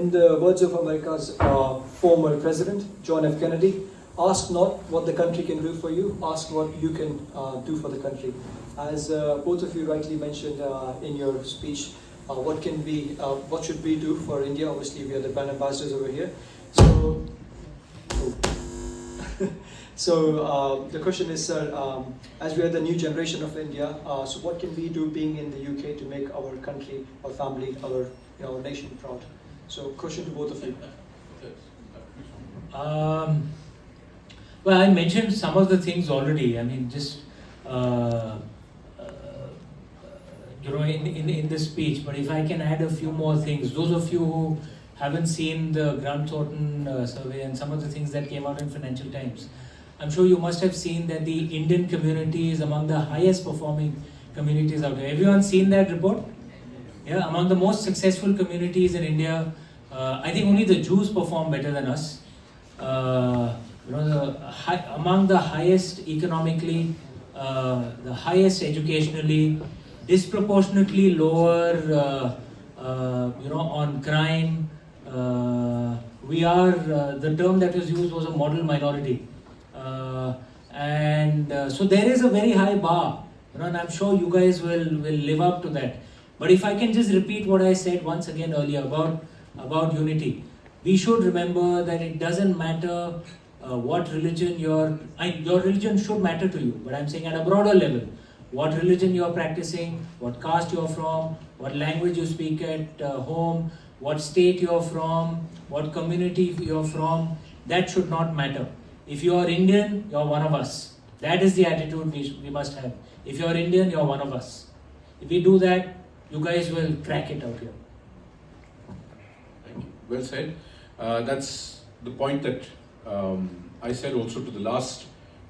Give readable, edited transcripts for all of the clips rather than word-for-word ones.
In the words of America's former president, John F. Kennedy, ask not what the country can do for you, ask what you can do for the country. As both of you rightly mentioned in your speech, what should we do for India? Obviously, we are the brand ambassadors over here. So, the question is, sir, as we are the new generation of India, so what can we do being in the UK to make our country, our family, our nation proud? So, question to both of you. Well, I mentioned some of the things already. I mean, just in this speech. But if I can add a few more things, those of you who haven't seen the Grant Thornton survey and some of the things that came out in Financial Times, I'm sure you must have seen that the Indian community is among the highest performing communities out there. Everyone seen that report? Yeah, among the most successful communities in India, I think only the Jews perform better than us. Among the highest economically, the highest educationally, disproportionately lower, on crime. We are, the term that was used was a model minority. So there is a very high bar, and I'm sure you guys will live up to that. But if I can just repeat what I said once again earlier about unity, we should remember that it doesn't matter what religion your religion should matter to you, but I'm saying at a broader level, what religion you're practicing, what caste you're from, what language you speak at home, what state you're from, what community you're from, that should not matter. If you're Indian, you're one of us. That is the attitude we must have. If you're Indian, you're one of us. If we do that, you guys will crack it out here. Thank you. Well said. That's the point that I said also to the last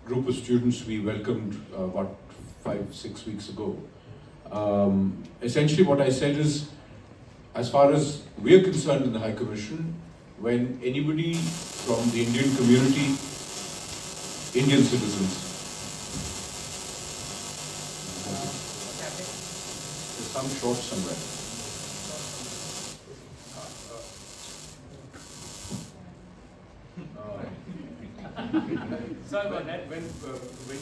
group of students we welcomed 5-6 weeks ago. Essentially what I said is, as far as we're concerned in the High Commission, when anybody from the Indian community, Indian citizens, there's some short somewhere. Sorry about that. When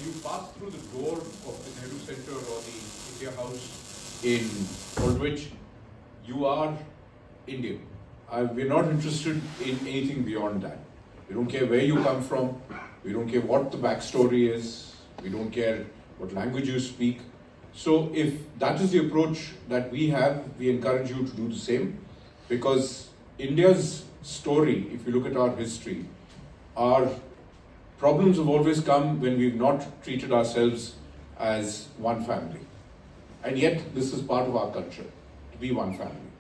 you pass through the door of the Nehru Center or the India House in Aldwych, you are Indian. We're not interested in anything beyond that. We don't care where you come from. We don't care what the backstory is. We don't care what language you speak. So if that is the approach that we have, we encourage you to do the same, because India's story, if you look at our history, our problems have always come when we've not treated ourselves as one family. And yet, this is part of our culture, to be one family.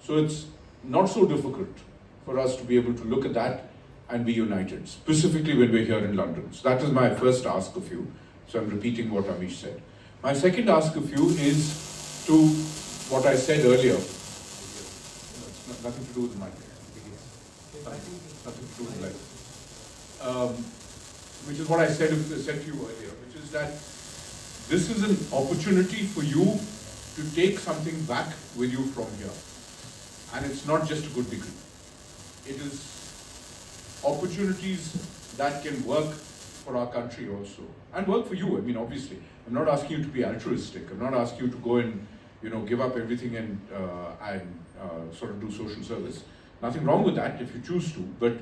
So it's not so difficult for us to be able to look at that and be united, specifically when we're here in London. So that is my first ask of you. So I'm repeating what Amish said. My second ask of you is to what I said earlier. It's nothing to do with the mic. Nothing to do with life. Which is what I said to you earlier, which is that this is an opportunity for you to take something back with you from here. And it's not just a good degree. It is opportunities that can work for our country also. And work for you, I mean, obviously. I'm not asking you to be altruistic. I'm not asking you to go and, give up everything and sort of do social service. Nothing wrong with that if you choose to, but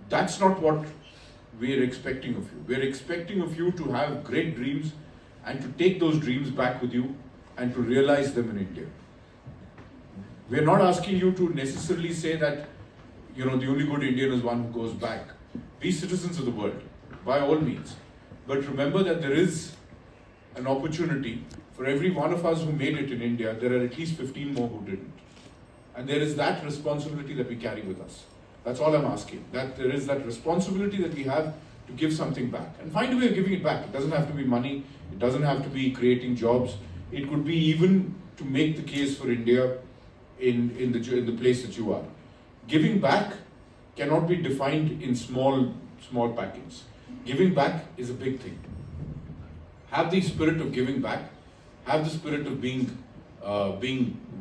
that's not what we're expecting of you. We're expecting of you to have great dreams and to take those dreams back with you and to realize them in India. We're not asking you to necessarily say that, the only good Indian is one who goes back. Be citizens of the world, by all means. But remember that there is an opportunity for every one of us who made it in India. There are at least 15 more who didn't. And there is that responsibility that we carry with us. That's all I'm asking. That there is that responsibility that we have to give something back. And find a way of giving it back. It doesn't have to be money. It doesn't have to be creating jobs. It could be even to make the case for India in the place that you are. Giving back cannot be defined in small packets. Giving back is a big thing. Have the spirit of giving back. Have the spirit of being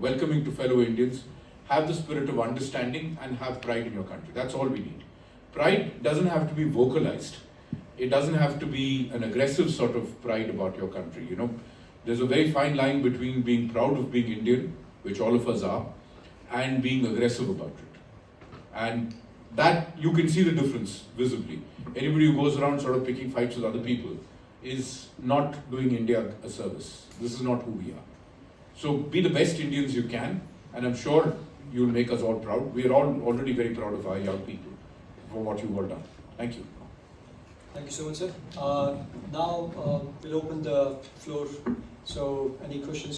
welcoming to fellow Indians. have the spirit of understanding and have pride in your country. That's all we need. Pride doesn't have to be vocalized. It doesn't have to be an aggressive sort of pride about your country. You know, there's a very fine line between being proud of being Indian, which all of us are, and being aggressive about it. And that, you can see the difference visibly. Anybody who goes around sort of picking fights with other people is not doing India a service. This is not who we are. So be the best Indians you can, and I'm sure you'll make us all proud. We are all already very proud of our young people for what you've all done. Thank you. Thank you so much, sir. Now we'll open the floor. So any questions?